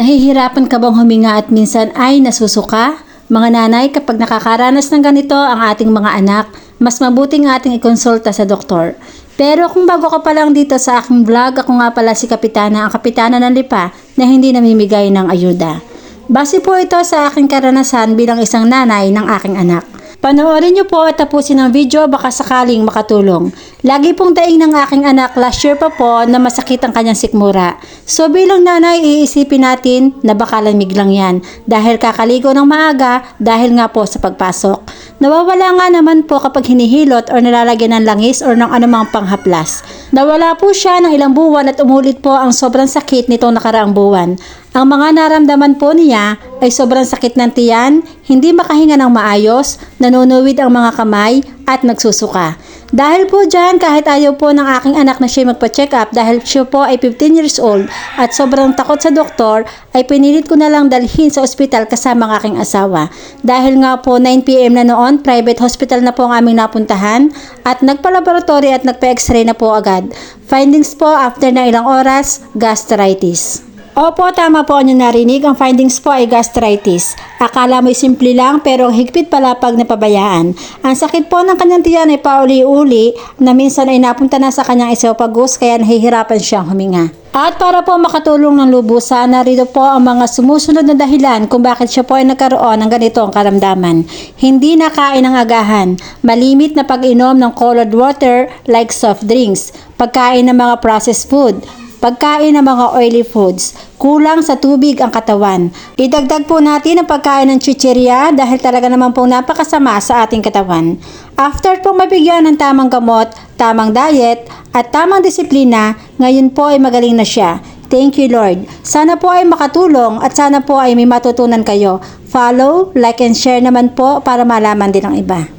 Nahihirapan ka bang huminga at minsan ay nasusuka? Mga nanay, kapag nakakaranas ng ganito ang ating mga anak, mas mabuting ating ikonsulta sa doktor. Pero kung bago ka pa lang dito sa aking vlog, ako nga pala si Kapitana, ang Kapitana ng Lipa na hindi namimigay ng ayuda. Base po ito sa aking karanasan bilang isang nanay ng aking anak. Panoorin niyo po at tapusin ang video, baka sakaling makatulong. Lagi pong daing ng aking anak last year pa po na masakit ang kanyang sikmura. So bilang nanay, iisipin natin na baka lamig lang yan dahil kakaligo ng maaga dahil nga po sa pagpasok. Nawawala nga naman po kapag hinihilot or nalalagyan ng langis or ng anumang panghaplas. Nawala po siya ng ilang buwan at umulit po ang sobrang sakit nitong nakaraang buwan. Ang mga naramdaman po niya ay sobrang sakit ng tiyan, hindi makahinga ng maayos, nanunuwid ang mga kamay at nagsusuka. Dahil po dyan, kahit ayaw po ng aking anak na siya magpa-check up dahil siya po ay 15 years old at sobrang takot sa doktor, ay pinilit ko na lang dalhin sa ospital kasama ang aking asawa. Dahil nga po 9 PM na noon, private hospital na po ang aming napuntahan at nagpa-laboratory at nagpa-x-ray na po agad. Findings po after na ilang oras, gastritis. Opo, tama po ang narinig. Ang findings po ay gastritis. Akala mo'y simple lang pero higpit pala pag napabayaan. Ang sakit po ng kanyang tiyan ay pauli-uli na minsan ay napunta na sa kanyang esophagus kaya nahihirapan siyang huminga. At para po makatulong ng lubusan, narito po ang mga sumusunod na dahilan kung bakit siya po ay nagkaroon ng ganitong karamdaman. Hindi nakain ng agahan, malimit na pag-inom ng colored water like soft drinks, pagkain ng mga processed food, pagkain ng mga oily foods, kulang sa tubig ang katawan. Idagdag po natin ang pagkain ng chichirya dahil talaga naman pong napakasama sa ating katawan. After pong mabigyan ng tamang gamot, tamang diet, at tamang disiplina, ngayon po ay magaling na siya. Thank you Lord. Sana po ay makatulong at sana po ay may matutunan kayo. Follow, like and share naman po para malaman din ng iba.